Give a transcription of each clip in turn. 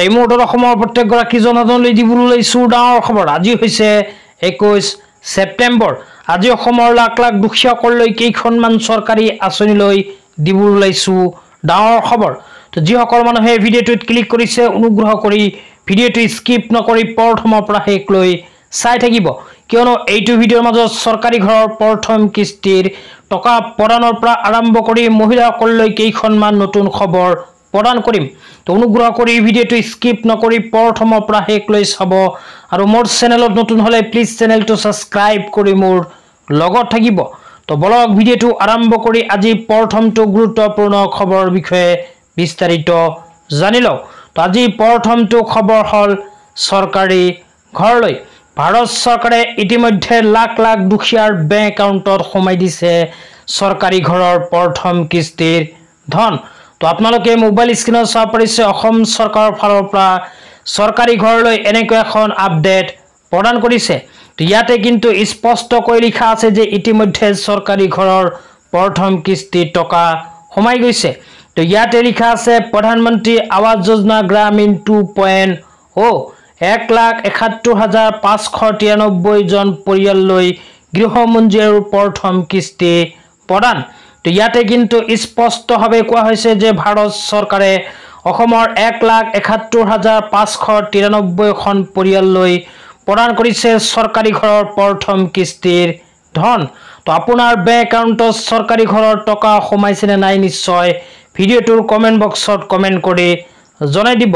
এই মুহূৰ্তত অসমৰ প্ৰত্যেকগৰাকী জনসাধাৰণলৈ দিবলৈ ওলাইছো ডাঙৰ খবৰ। আজি হৈছে 21 ছেপ্টেম্বৰ। আজি অসমৰ লাখ লাখ দুখীয়াসকললৈ কেইখনমান চৰকাৰী আঁচনিলৈ দিবলৈ ওলাইছো ডাঙৰ খবৰ। তো যিসকল মানুহে ভিডিঅ'টোত ক্লিক কৰিছে অনুগ্ৰহ কৰি ভিডিঅ'টো স্কিপ নকৰি প্ৰথমৰ পৰা শেষলৈ চাই থাকিব, কিয়নো এইটো ভিডিঅ'ৰ মাজত চৰকাৰী ঘৰৰ প্ৰথম কিস্তিৰ টকা প্ৰদানৰ পৰা আৰম্ভ কৰি মহিলাসকললৈ কেইখনমান নতুন খবৰ প্ৰদান কৰিম। তো অনুগ্ৰহ কৰি ভিডিঅ'টো স্কিপ নকৰি প্ৰথমৰ পৰা শেষলৈ চাব আৰু মোৰ চেনেলত নতুন হ'লে প্লিজ চেনেলটো ছাবস্ক্ৰাইব কৰি মোৰ লগত থাকিব। তো বলক ভিডিঅ'টো আৰম্ভ কৰি আজি প্ৰথমটো গুৰুত্বপূৰ্ণ খবৰৰ বিষয়ে বিস্তাৰিত জানি লওঁ। তো আজি প্ৰথমটো খবৰ হ'ল চৰকাৰী ঘৰলৈ। ভাৰত চৰকাৰে ইতিমধ্যে লাখ লাখ দুখীয়াৰ বেংক একাউণ্টত সোমাই দিছে চৰকাৰী ঘৰৰ প্ৰথম কিস্তিৰ ধন। তো আপোনালোকে মোবাইল স্ক্ৰীনত চাব পাৰিছে অসম চৰকাৰৰ ফালৰ পৰা চৰকাৰী ঘৰলৈ এনেকৈ এখন আপডেট প্ৰদান কৰিছে। তো ইয়াতে কিন্তু স্পষ্টকৈ লিখা আছে যে ইতিমধ্যে চৰকাৰী ঘৰৰ প্ৰথম কিস্তিৰ টকা সোমাই গৈছে। তো ইয়াতে লিখা আছে প্ৰধানমন্ত্ৰী আৱাস যোজনা গ্ৰামীণ 2.0 1,71,593 জন পৰিয়াললৈ গৃহমঞ্জুৰী আৰু প্ৰথম কিস্তি প্ৰদান। তো ইয়াতে কিন্তু স্পষ্টভাৱে কোৱা হৈছে যে ভাৰত চৰকাৰে অসমৰ 1,71,593খন পৰিয়াললৈ প্ৰদান কৰিছে চৰকাৰী ঘৰৰ প্ৰথম কিস্তিৰ ধন। তো আপোনাৰ বেংক একাউণ্টত চৰকাৰী ঘৰৰ টকা সোমাইছেনে নাই নিশ্চয় ভিডিঅ'টোৰ কমেণ্ট বক্সত কমেণ্ট কৰি জনাই দিব।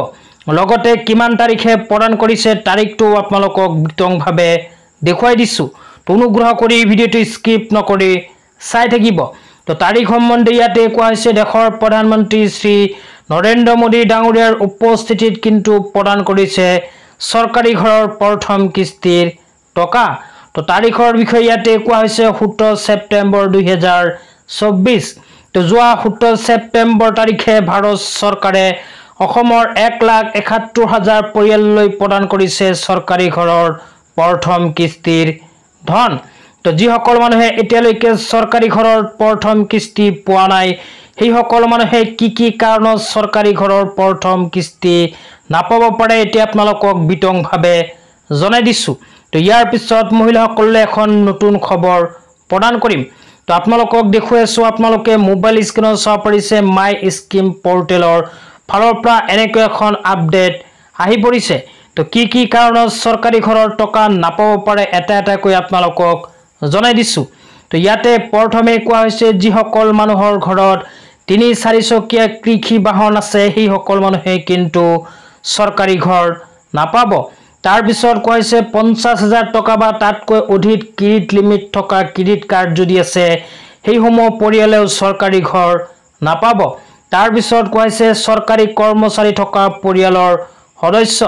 লগতে কিমান তাৰিখে প্ৰদান কৰিছে তাৰিখটো আপোনালোকক বিতংভাৱে দেখুৱাই দিছোঁ। তো অনুগ্ৰহ কৰি ভিডিঅ'টো স্কিপ নকৰি চাই থাকিব। তো তাৰিখ সম্বন্ধে ইয়াতে কোৱা হৈছে দেশৰ প্ৰধানমন্ত্ৰী শ্ৰী নৰেন্দ্ৰ মোদী ডাঙৰীয়াৰ উপস্থিতিত কিন্তু প্ৰদান কৰিছে চৰকাৰী ঘৰৰ প্ৰথম কিস্তিৰ টকা। তো তাৰিখৰ বিষয়ে ইয়াতে কোৱা হৈছে 17 ছেপ্টেম্বৰ 2024। তো যোৱা 17 ছেপ্টেম্বৰ তাৰিখে ভাৰত চৰকাৰে অসমৰ 1,71,000 পৰিয়াললৈ প্ৰদান কৰিছে চৰকাৰী ঘৰৰ প্ৰথম কিস্তিৰ ধন। তো যিসকল মানুহে এতিয়ালৈকে চৰকাৰী ঘৰৰ প্ৰথম কিস্তি পোৱা নাই সেইসকল মানুহে কি কাৰণত চৰকাৰী ঘৰৰ প্ৰথম কিস্তি নাপাব পাৰে এতিয়া আপোনালোকক বিতংভাৱে জনাই দিছোঁ। তো ইয়াৰ পিছত মহিলাসকললৈ এখন নতুন খবৰ প্ৰদান কৰিম। তো আপোনালোকক দেখুৱাই আছোঁ, আপোনালোকে মোবাইল স্ক্ৰীনত চাব পাৰিছে মাই স্কিম পৰ্টেলৰ ফালৰ পৰা এনেকৈ এখন আপডেট আহি পৰিছে। তো কি কাৰণত চৰকাৰী ঘৰৰ টকা নাপাব পাৰে এটা এটাকৈ আপোনালোকক জনাই দিছোঁ। তো ইয়াতে প্ৰথমে কোৱা হৈছে যিসকল মানুহৰ ঘৰত 3-4 চকীয়া কৃষি বাহন আছে সেইসকল মানুহে কিন্তু চৰকাৰী ঘৰ নাপাব। তাৰপিছত কোৱা হৈছে 50,000 টকা বা তাতকৈ অধিক ক্ৰেডিট লিমিট থকা ক্ৰেডিট কাৰ্ড যদি আছে সেইসমূহ পৰিয়ালেও চৰকাৰী ঘৰ নাপাব। তাৰপিছত কোৱা হৈছে চৰকাৰী কৰ্মচাৰী থকা পৰিয়ালৰ সদস্য,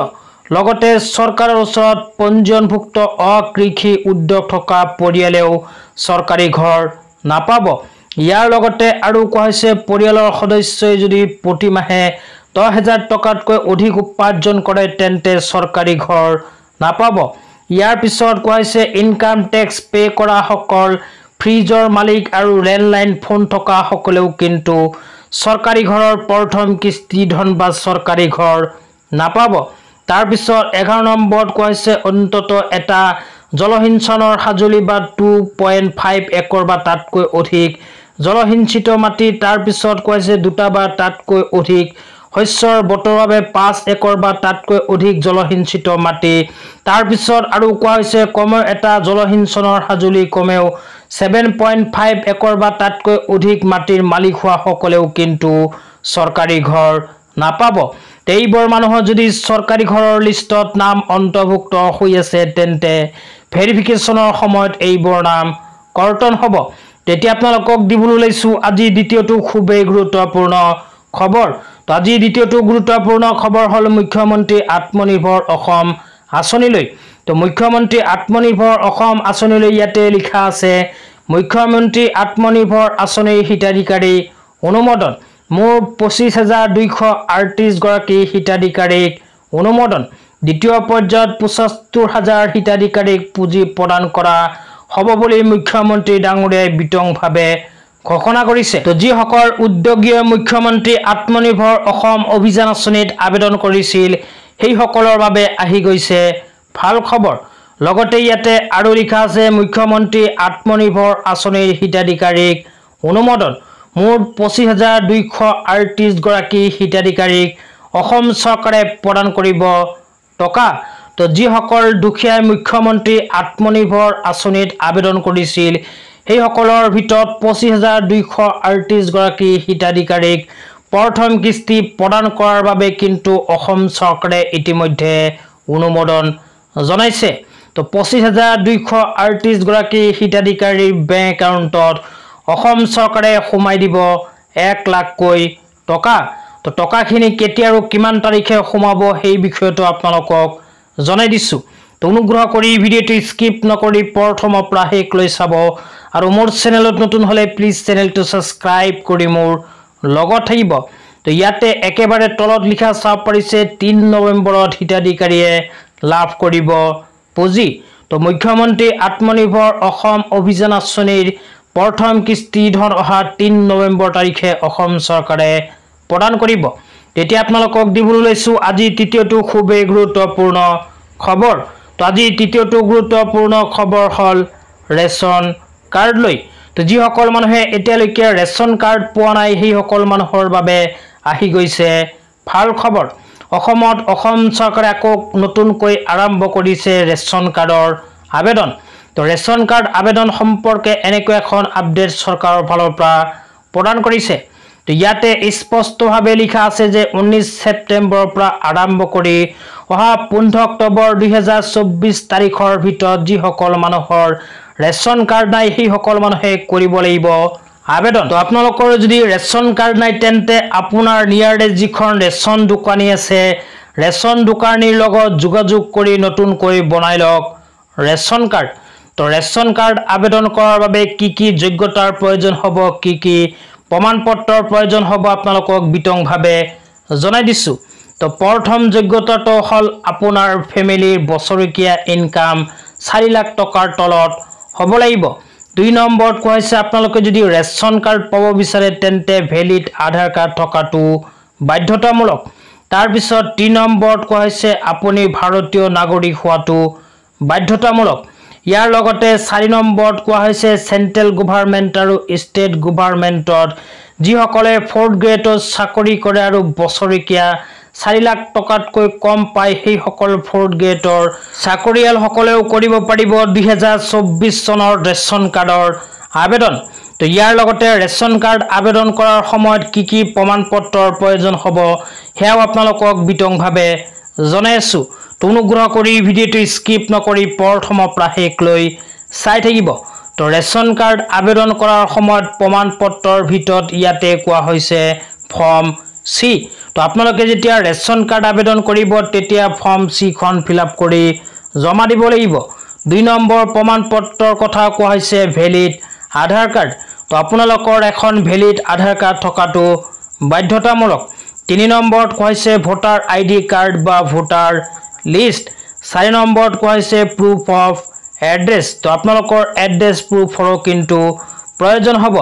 লগতে চৰকাৰৰ ওচৰত পঞ্জীয়নভুক্ত অকৃষি উদ্যোগ থকা পৰিয়ালেও চৰকাৰী ঘৰ নাপাব। ইয়াৰ লগতে আৰু কোৱা হৈছে পৰিয়ালৰ সদস্যই যদি প্ৰতি মাহে 10,000 টকাতকৈ অধিক উপাৰ্জন কৰে তেন্তে চৰকাৰী ঘৰ নাপাব। ইয়াৰ পিছত কোৱা হৈছে ইনকাম টেক্স পে' কৰাসকল, ফ্ৰিজৰ মালিক আৰু লেণ্ডলাইন ফোন থকা সকলেও কিন্তু চৰকাৰী ঘৰৰ প্ৰথম কিস্তি ধন বা চৰকাৰী ঘৰ নাপাব। তাৰপিছত 11 নম্বৰত কোৱা হৈছে অন্ততঃ এটা জলসিঞ্চনৰ সঁজুলি বা 2.5 একৰ বা তাতকৈ অধিক জলসিঞ্চিত মাটি। তাৰপিছত কোৱা হৈছে 2টা বা তাতকৈ অধিক শস্যৰ বতৰ বাবে 5 একৰ বা তাতকৈ অধিক জলসিঞ্চিত মাটি। তাৰপিছত আৰু কোৱা হৈছে কমেও এটা জলসিঞ্চনৰ সঁজুলি কমেও 7.5 একৰ বা তাতকৈ অধিক মাটিৰ মালিক হোৱা সকলেও কিন্তু চৰকাৰী ঘৰ নাপাব। এইবোৰ মানুহৰ যদি চৰকাৰী ঘৰৰ লিষ্টত নাম অন্তৰ্ভুক্ত হৈ আছে তেন্তে ভেৰিফিকেশ্যনৰ সময়ত এইবোৰ নাম কৰ্তন হ'ব। তেতিয়া আপোনালোকক দিবলৈ ওলাইছোঁ আজি দ্বিতীয়টো খুবেই গুৰুত্বপূৰ্ণ খবৰ। তো আজি দ্বিতীয়টো গুৰুত্বপূৰ্ণ খবৰ হ'ল মুখ্যমন্ত্ৰী আত্মনিৰ্ভৰ অসম আঁচনিলৈ। তো মুখ্যমন্ত্ৰী আত্মনিৰ্ভৰ অসম আঁচনিলৈ ইয়াতে লিখা আছে মুখ্যমন্ত্ৰী আত্মনিৰ্ভৰ আঁচনিৰ হিতাধিকাৰী অনুমোদন। মুঠ 25,238 গৰাকী হিতাধিকাৰীক অনুমোদন। দ্বিতীয় পৰ্যায়ত 75,000 হিতাধিকাৰীক পুঁজি প্ৰদান কৰা হ'ব বুলি মুখ্যমন্ত্ৰী ডাঙৰীয়াই বিতংভাৱে ঘোষণা কৰিছে। তো যিসকল উদ্যোগীয়ে মুখ্যমন্ত্ৰী আত্মনিৰ্ভৰ অসম অভিযান আঁচনিত আবেদন কৰিছিল সেইসকলৰ বাবে আহি গৈছে ভাল খবৰ। লগতে ইয়াতে আৰু লিখা আছে মুখ্যমন্ত্ৰী আত্মনিৰ্ভৰ আঁচনিৰ হিতাধিকাৰীক অনুমোদন। মুঠ 25,238 গৰাকী হিতাধিকাৰীক অসম চৰকাৰে প্ৰদান কৰিব টকা। তো যিসকল দুখীয়াই মুখ্যমন্ত্ৰী আত্মনিৰ্ভৰ আঁচনিত আবেদন কৰিছিল সেইসকলৰ ভিতৰত 25,238 গৰাকী হিতাধিকাৰীক প্ৰথম কিস্তি প্ৰদান কৰাৰ বাবে কিন্তু অসম চৰকাৰে ইতিমধ্যে অনুমোদন জনাইছে। তো 25,238 গৰাকী হিতাধিকাৰীৰ বেংক একাউণ্টত অসম চৰকাৰে সোমাই দিব 1 লাখকৈ টকা। তো টকাখিনি কেতিয়া আৰু কিমান তাৰিখে সোমাব সেই বিষয়টো আপোনালোকক জনাই দিছোঁ। তো অনুগ্ৰহ কৰি ভিডিঅ'টো স্কিপ নকৰি প্ৰথমৰ পৰা শেষলৈ চাব আৰু মোৰ চেনেলত নতুন হ'লে প্লিজ চেনেলটো ছাবস্ক্ৰাইব কৰি মোৰ লগত থাকিব। তো ইয়াতে একেবাৰে তলত লিখা চাব পাৰিছে 3 নৱেম্বৰত হিতাধিকাৰীয়ে লাভ কৰিব পুঁজি। তো মুখ্যমন্ত্ৰী আত্মনিৰ্ভৰ অসম অভিযান আঁচনিৰ প্ৰথম কিস্তি ধন অহা 3 নৱেম্বৰ তাৰিখে অসম চৰকাৰে প্ৰদান কৰিব। তেতিয়া আপোনালোকক দিবলৈ লৈছোঁ আজি তৃতীয়টো খুবেই গুৰুত্বপূৰ্ণ খবৰ। তো আজি তৃতীয়টো গুৰুত্বপূৰ্ণ খবৰ হ'ল ৰেচন কাৰ্ড লৈ। তো যিসকল মানুহে এতিয়ালৈকে ৰেচন কাৰ্ড পোৱা নাই সেইসকল মানুহৰ বাবে আহি গৈছে ভাল খবৰ। অসমত অসম চৰকাৰে আকৌ নতুনকৈ আৰম্ভ কৰিছে ৰেচন কাৰ্ডৰ আবেদন। তো ৰেচন কাৰ্ড আবেদন সম্পৰ্কে এনেকৈ এখন আপডেট চৰকাৰৰ ফালৰ পৰা প্ৰদান কৰিছে। তো ইয়াতে স্পষ্টভাৱে লিখা আছে যে 19 ছেপ্টেম্বৰৰ পৰা আৰম্ভ কৰি অহা 15 অক্টোবৰ 2024 তাৰিখৰ ভিতৰত যিসকল মানুহৰ ৰেচন কাৰ্ড নাই সেইসকল মানুহে কৰিব লাগিব আবেদন। তো আপোনালোকৰ যদি ৰেচন কাৰ্ড নাই তেন্তে আপোনাৰ নিয়াৰেষ্ট যিখন ৰেচন দোকানী আছে ৰেচন দোকানীৰ লগত যোগাযোগ কৰি নতুনকৈ বনাই লওক ৰেচন কাৰ্ড। তো ৰেচন কাৰ্ড আবেদন কৰাৰ বাবে কি কি যোগ্যতাৰ প্ৰয়োজন হ'ব, কি কি প্ৰমাণ পত্ৰৰ প্ৰয়োজন হ'ব আপোনালোকক বিতংভাৱে জনাই দিছোঁ। তো প্ৰথম যোগ্যতাটো হ'ল আপোনাৰ ফেমিলিৰ বছৰেকীয়া ইনকাম 4 লাখ টকাৰ তলত হ'ব লাগিব। 2 নম্বৰত কোৱা হৈছে আপোনালোকে যদি ৰেচন কাৰ্ড পাব বিচাৰে তেন্তে ভেলিড আধাৰ কাৰ্ড থকাটো বাধ্যতামূলক। তাৰপিছত 3 নম্বৰত কোৱা হৈছে আপুনি ভাৰতীয় নাগৰিক হোৱাটো বাধ্যতামূলক। ইয়াৰ লগতে 4 নম্বৰত কোৱা হৈছে চেণ্ট্ৰেল গভৰ্ণমেণ্ট আৰু ষ্টেট গভৰ্ণমেণ্টত যিসকলে 4th গ্ৰেডত চাকৰি কৰে আৰু বছৰেকীয়া 4 লাখ টকাতকৈ কম পায় সেইসকল 4th গ্ৰেডৰ চাকৰিয়ালসকলেও কৰিব পাৰিব 2024 চনৰ ৰেচন কাৰ্ডৰ আবেদন। তো ইয়াৰ লগতে ৰেচন কাৰ্ড আবেদন কৰাৰ সময়ত কি কি প্ৰমাণ পত্ৰৰ প্ৰয়োজন হ'ব সেয়াও আপোনালোকক বিতংভাৱে জনাই আছোঁ। তো অনুগ্ৰহ কৰি ভিডিঅ'টো স্কিপ নকৰি প্ৰথমৰ পৰা শেষলৈ চাই থাকিব। তো ৰেচন কাৰ্ড আবেদন কৰাৰ সময়ত প্ৰমাণ পত্ৰৰ ভিতৰত ইয়াতে কোৱা হৈছে ফৰ্ম চি। তো আপোনালোকে যেতিয়া ৰেচন কাৰ্ড আবেদন কৰিব তেতিয়া ফৰ্ম চিখন ফিল আপ কৰি জমা দিব লাগিব। 2 নম্বৰ প্ৰমাণ পত্ৰৰ কথা কোৱা হৈছে ভেলিড আধাৰ কাৰ্ড। তো আপোনালোকৰ এখন ভেলিড আধাৰ কাৰ্ড থকাটো বাধ্যতামূলক। 3 নম্বৰত কোৱা হৈছে ভোটাৰ ID কাৰ্ড বা ভোটাৰ লিষ্ট। 4 নম্বৰত কোৱা হৈছে প্ৰুফ অফ এড্ৰেছ। তো আপোনালোকৰ এড্ৰেছ প্ৰুফৰো কিন্তু প্ৰয়োজন হ'ব।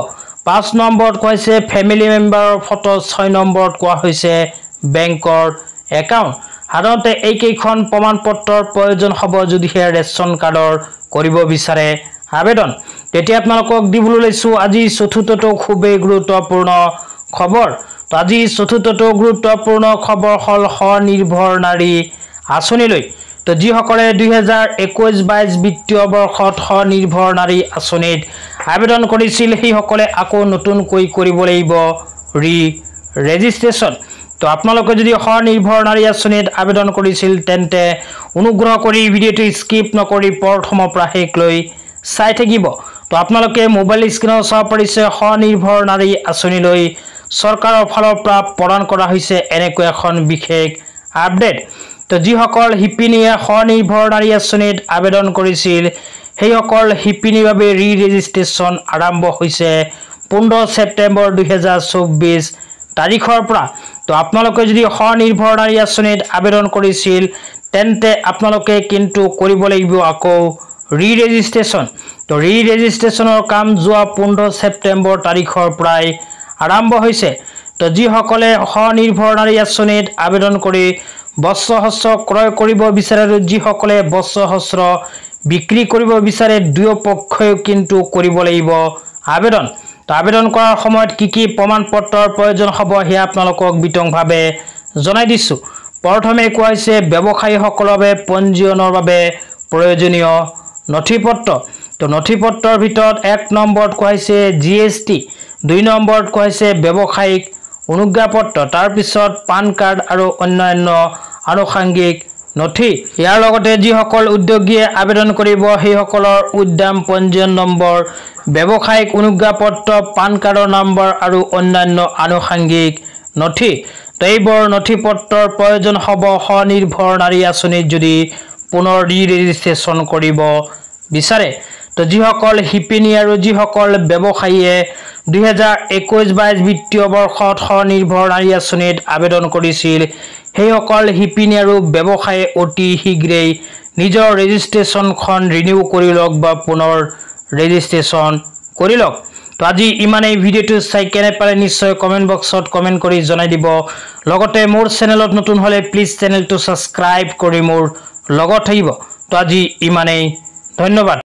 5 নম্বৰত কোৱা হৈছে ফেমিলি মেম্বাৰৰ ফটো। 6 নম্বৰত কোৱা হৈছে বেংকৰ একাউণ্ট। সাধাৰণতে এইকেইখন প্ৰমাণ পত্ৰৰ প্ৰয়োজন হ'ব যদিহে ৰেচন কাৰ্ডৰ কৰিব বিচাৰে আবেদন। তেতিয়া আপোনালোকক দিবলৈ লৈছোঁ আজি চতুৰ্থটো খুবেই গুৰুত্বপূৰ্ণ খবৰ। তো আজি চতুৰ্থটো গুৰুত্বপূৰ্ণ খবৰ হ'ল স্বনিৰ্ভৰ নাৰী আঁচনিলৈ। তো যিসকলে 2021-22 বিত্তীয় বৰ্ষত স্বনিৰ্ভৰ নাৰী আঁচনিত আবেদন কৰিছিল সেইসকলে আকৌ নতুনকৈ কৰিব লাগিব ৰেজিষ্ট্ৰেশ্যন। তো আপোনালোকে যদি স্বনিৰ্ভৰ নাৰী আঁচনিত আবেদন কৰিছিল তেন্তে অনুগ্ৰহ কৰি ভিডিঅ'টো স্কিপ নকৰি প্ৰথমৰ পৰা শেষলৈ চাই থাকিব। তো আপোনালোকে মোবাইল স্ক্ৰীনত চাব পাৰিছে স্বনিৰ্ভৰ নাৰী আঁচনিলৈ চৰকাৰৰ ফালৰ পৰা প্ৰদান কৰা হৈছে এনেকৈ এখন বিশেষ আপডেট। তো যিসকল শিপিনীয়ে স্বনিৰ্ভৰ নাৰী আঁচনিত আবেদন কৰিছিল সেইসকল শিপিনীৰ বাবে ৰেজিষ্ট্ৰেশ্যন আৰম্ভ হৈছে 15 ছেপ্টেম্বৰ 2024 তাৰিখৰ পৰা। তো আপোনালোকে যদি স্বনিৰ্ভৰ নাৰী আঁচনিত আবেদন কৰিছিল তেন্তে আপোনালোকে কিন্তু কৰিব লাগিব আকৌ ৰেজিষ্ট্ৰেশ্যন। তো ৰি ৰেজিষ্ট্ৰেশ্যনৰ কাম যোৱা 15 ছেপ্টেম্বৰ তাৰিখৰ পৰাই আৰম্ভ হৈছে। তো যিসকলে স্বনিৰ্ভৰ নাৰী আঁচনিত আবেদন কৰি বস্ত্ৰ ক্ৰয় কৰিব বিচাৰে আৰু যিসকলে বস্ত্ৰ বিক্ৰী কৰিব বিচাৰে দুয়ো পক্ষই কিন্তু কৰিব লাগিব আবেদন। তো আবেদন কৰাৰ সময়ত কি প্ৰমাণ পত্ৰৰ প্ৰয়োজন হ'ব সেয়া আপোনালোকক বিতংভাৱে জনাই দিছোঁ। প্ৰথমে কোৱা হৈছে ব্যৱসায়ীসকলৰ বাবে পঞ্জীয়নৰ বাবে প্ৰয়োজনীয় নথিপত্ৰ। তো নথিপত্ৰৰ ভিতৰত 1 নম্বৰত কোৱা হৈছে GST, 2 নম্বৰত কোৱা হৈছে ব্যৱসায়িক অনুজ্ঞাপত্ৰ, তাৰপিছত পান কাৰ্ড আৰু অন্যান্য আনুষংগিক নথি। ইয়াৰ লগতে যিসকল উদ্যোগীয়ে আবেদন কৰিব সেইসকলৰ উদ্যম পঞ্জীয়ন নম্বৰ, ব্যৱসায়িক অনুজ্ঞাপত্ৰ, পান কাৰ্ডৰ নম্বৰ আৰু অন্যান্য আনুষংগিক নথি। তো এইবোৰ নথিপত্ৰৰ প্ৰয়োজন হ'ব স্বনিৰ্ভৰ নাৰী আঁচনিত যদি পুনৰ ৰি ৰেজিষ্ট্ৰেশ্যন কৰিব বিচাৰে। তো যিসকল শিপিনী আৰু যিসকল ব্যৱসায়ীয়ে 2021-22 বিত্তীয় বৰ্ষত স্বনিৰ্ভৰ নাৰী আঁচনিত আবেদন কৰিছিল সেইসকল শিপিনী আৰু ব্যৱসায়ী অতি শীঘ্ৰেই নিজৰ ৰেজিষ্ট্ৰেশ্যনখন ৰিনিউ কৰি লওক বা পুনৰ ৰেজিষ্ট্ৰেশ্যন কৰি লওক। তো আজি ইমানেই। ভিডিঅ'টো চাই কেনে পালে নিশ্চয় কমেণ্ট বক্সত কমেণ্ট কৰি জনাই দিব। লগতে মোৰ চেনেলত নতুন হ'লে প্লিজ চেনেলটো ছাবস্ক্ৰাইব কৰি মোৰ লগত থাকিব। তো আজি ইমানেই, ধন্যবাদ।